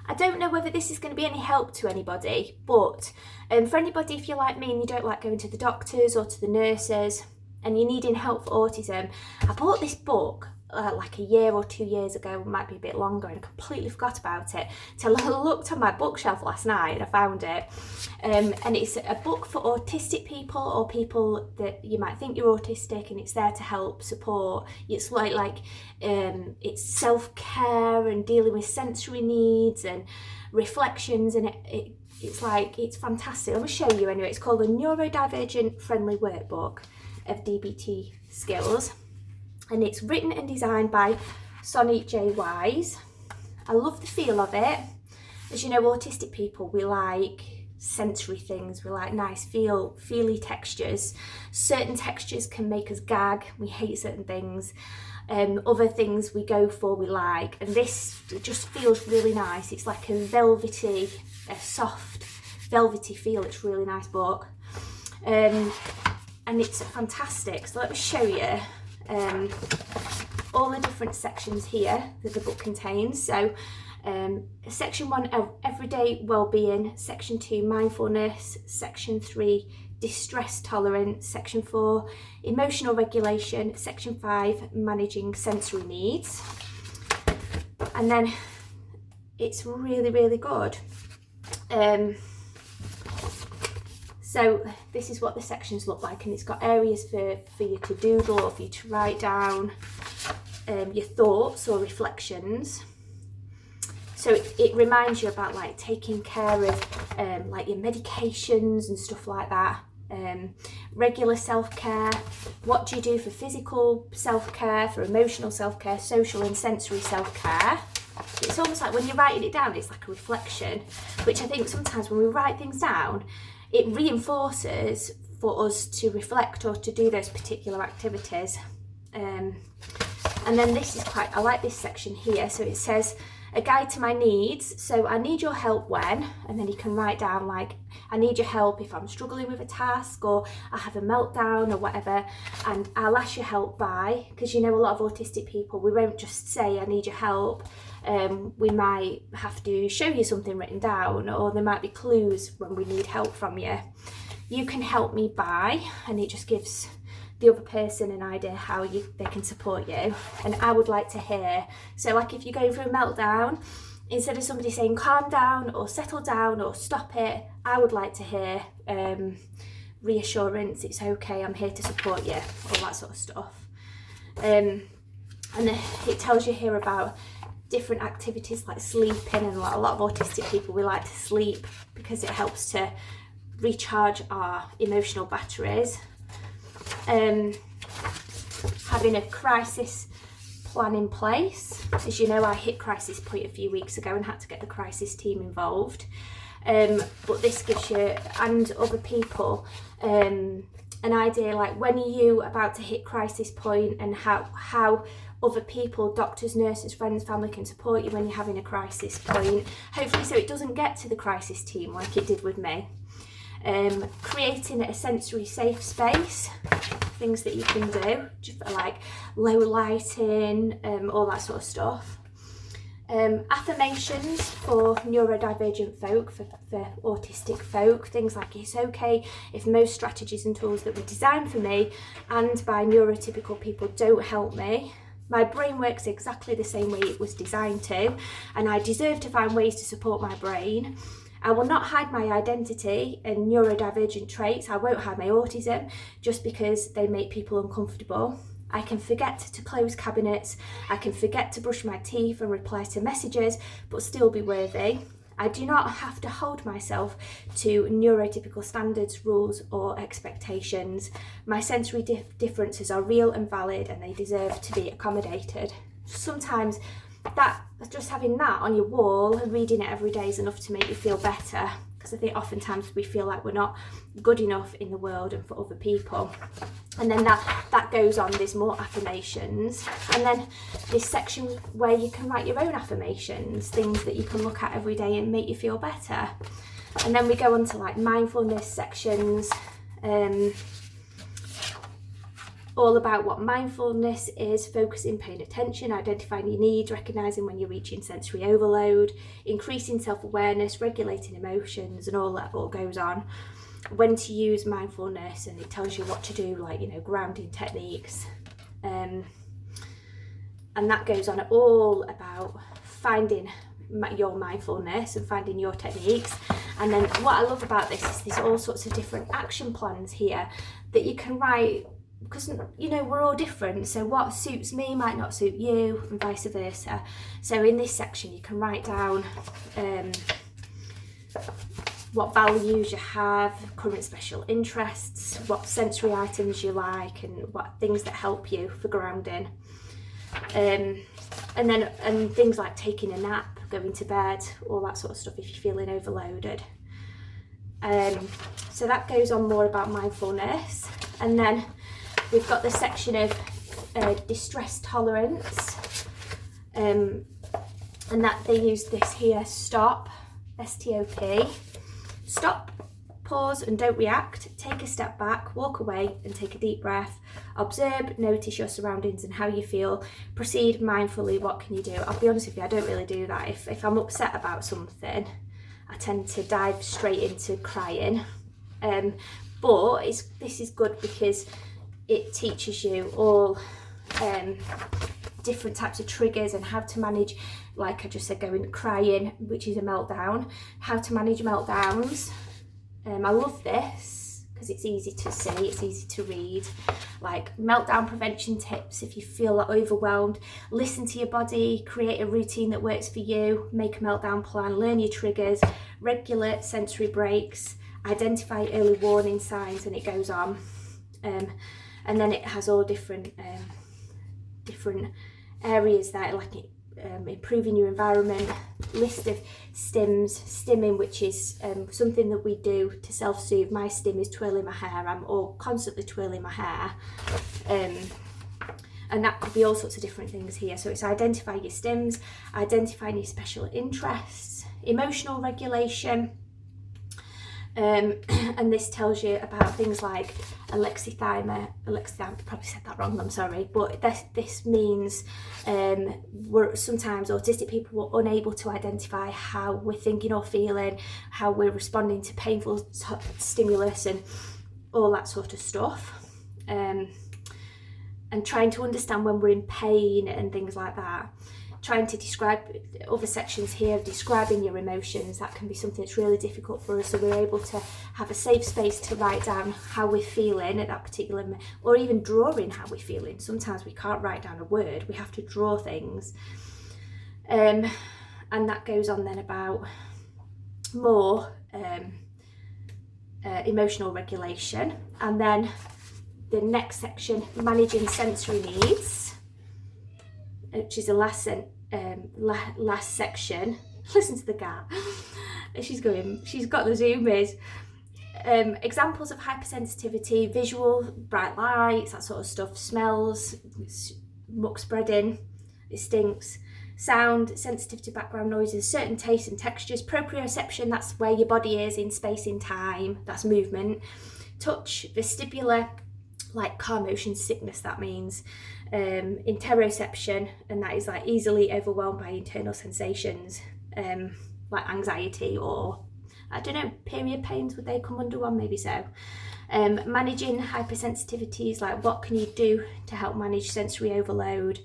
I don't know whether this is going to be any help to anybody, but for anybody, if you're like me and you don't like going to the doctors or to the nurses and you're needing help for autism, I bought this book like a year or 2 years ago, might be a bit longer, and I completely forgot about it till I looked on my bookshelf last night and I found it. And it's a book for autistic people or people that you might think you're autistic, and it's there to help support. It's like it's self-care and dealing with sensory needs and reflections, and it's fantastic. I'm going to show you anyway. It's called the Neurodivergent Friendly Workbook of DBT Skills, and it's written and designed by Sonny J. Wise. I love the feel of it. As you know, autistic people, we like sensory things. We like nice feely textures. Certain textures can make us gag. We hate certain things. Other things we go for, we like. And this just feels really nice. It's like a soft, velvety feel. It's a really nice book. And it's fantastic. So let me show you all the different sections here that the book contains. So section 1, everyday well-being, section 2, mindfulness, section 3, distress tolerance, section 4, emotional regulation, section 5, managing sensory needs. And then it's really, really good. So this is what the sections look like, and it's got areas for you to doodle or for you to write down your thoughts or reflections. So it reminds you about like taking care of like your medications and stuff like that. Regular self-care, what do you do for physical self-care, for emotional self-care, social and sensory self-care. It's almost like when you're writing it down, it's like a reflection, which I think sometimes when we write things down, it reinforces for us to reflect or to do those particular activities. And then this is I like this section here. So it says, a guide to my needs. So I need your help when, and then you can write down like, I need your help if I'm struggling with a task or I have a meltdown or whatever, and I'll ask your help by, because you know a lot of autistic people, we won't just say I need your help. We might have to show you something written down, or there might be clues when we need help from you. You can help me by, and it just gives the other person an idea how they can support you. And I would like to hear, so like if you're going through a meltdown, instead of somebody saying calm down or settle down or stop it, I would like to hear reassurance, it's okay, I'm here to support you, all that sort of stuff. And it tells you here about different activities like sleeping, and a lot of autistic people, we like to sleep because it helps to recharge our emotional batteries. Having a crisis plan in place. As you know, I hit crisis point a few weeks ago and had to get the crisis team involved. But this gives you and other people an idea, like when are you about to hit crisis point, and how other people, doctors, nurses, friends, family can support you when you're having a crisis point. Hopefully so it doesn't get to the crisis team like it did with me. Creating a sensory safe space, things that you can do, just like low lighting, all that sort of stuff. Affirmations for neurodivergent folk, for autistic folk, things like it's okay if most strategies and tools that were designed for me and by neurotypical people don't help me. My brain works exactly the same way it was designed to, and I deserve to find ways to support my brain. I will not hide my identity and neurodivergent traits. I won't hide my autism just because they make people uncomfortable. I can forget to close cabinets. I can forget to brush my teeth and reply to messages, but still be worthy. I do not have to hold myself to neurotypical standards, rules, or expectations. My sensory differences are real and valid, and they deserve to be accommodated. Sometimes that just having that on your wall and reading it every day is enough to make you feel better, because I think oftentimes we feel like we're not good enough in the world and for other people. And then that goes on, there's more affirmations, and then this section where you can write your own affirmations, things that you can look at every day and make you feel better. And then we go on to like mindfulness sections, all about what mindfulness is, focusing, paying attention, identifying your needs, recognising when you're reaching sensory overload, increasing self-awareness, regulating emotions, and all that all goes on. When to use mindfulness, and it tells you what to do, like, you know, grounding techniques. And that goes on all about finding your mindfulness and finding your techniques. And then what I love about this is there's all sorts of different action plans here that you can write, because, you know, we're all different, so what suits me might not suit you, and vice versa. So in this section you can write down what values you have, current special interests, what sensory items you like, and what things that help you for grounding. And things like taking a nap, going to bed, all that sort of stuff if you're feeling overloaded. So that goes on more about mindfulness. And then we've got the section of distress tolerance, and that they use this here, stop, S-T-O-P, stop, pause and don't react, take a step back, walk away and take a deep breath, observe, notice your surroundings and how you feel, proceed mindfully, what can you do? I'll be honest with you, I don't really do that. If I'm upset about something, I tend to dive straight into crying, but this is good because it teaches you all different types of triggers and how to manage, like I just said, crying, which is a meltdown, how to manage meltdowns. I love this because it's easy to see, it's easy to read, like meltdown prevention tips if you feel overwhelmed, listen to your body, create a routine that works for you, make a meltdown plan, learn your triggers, regulate sensory breaks, identify early warning signs, and it goes on. And then it has all different areas that, like improving your environment, list of stimming, which is something that we do to self-soothe. My stim is twirling my hair. I'm all constantly twirling my hair, and that could be all sorts of different things here. So it's identify your stims, identifying your special interests, emotional regulation, and this tells you about things like alexithymia, probably said that wrong, I'm sorry, but this means sometimes autistic people are unable to identify how we're thinking or feeling, how we're responding to painful stimulus and all that sort of stuff, and trying to understand when we're in pain and things like that. Trying to describe other sections here, describing your emotions, that can be something that's really difficult for us, so we're able to have a safe space to write down how we're feeling at that particular moment, or even drawing how we're feeling. Sometimes we can't write down a word, we have to draw things, and that goes on then about more emotional regulation. And then the next section, managing sensory needs, which is the last section. Listen to the cat. She's got the zoomies. Examples of hypersensitivity: visual, bright lights, that sort of stuff, smells, muck spreading, it stinks, sound, sensitive to background noises, certain tastes and textures, proprioception, that's where your body is in space and time, that's movement, touch, vestibular, like car motion sickness, that means, interoception, and that is like easily overwhelmed by internal sensations, like anxiety, or I don't know, period pains, would they come under one? Maybe so. Managing hypersensitivities, like what can you do to help manage sensory overload,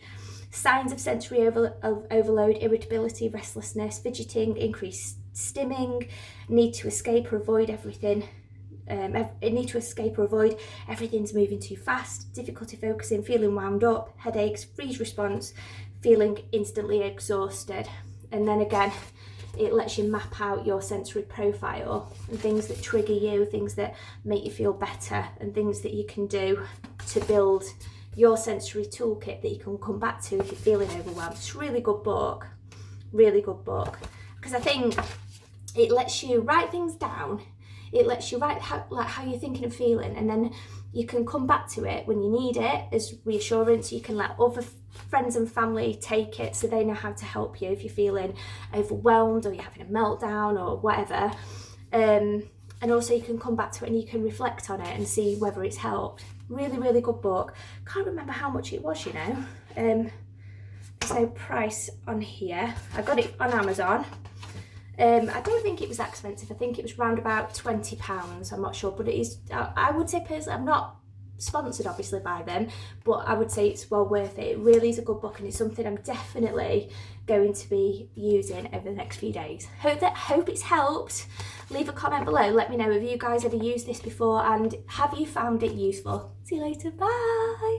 signs of sensory overload, irritability, restlessness, fidgeting, increased stimming, need to escape or avoid everything, everything's moving too fast, difficulty focusing, feeling wound up, headaches, freeze response, feeling instantly exhausted. And then again, it lets you map out your sensory profile and things that trigger you, things that make you feel better, and things that you can do to build your sensory toolkit that you can come back to if you're feeling overwhelmed. It's a really good book, because I think it lets you write things down. It lets you write how you're thinking and feeling, and then you can come back to it when you need it as reassurance. You can let other friends and family take it so they know how to help you if you're feeling overwhelmed or you're having a meltdown or whatever. And also you can come back to it and you can reflect on it and see whether it's helped. Really, really good book. Can't remember how much it was, you know. There's no price on here. I got it on Amazon. I don't think it was that expensive. I think it was around about £20. I'm not sure, but it is, I would say personally, I'm not sponsored obviously by them, but I would say it's well worth it. It really is a good book, and it's something I'm definitely going to be using over the next few days. Hope it's helped. Leave a comment below, let me know, have you guys ever used this before, and have you found it useful? See you later, bye.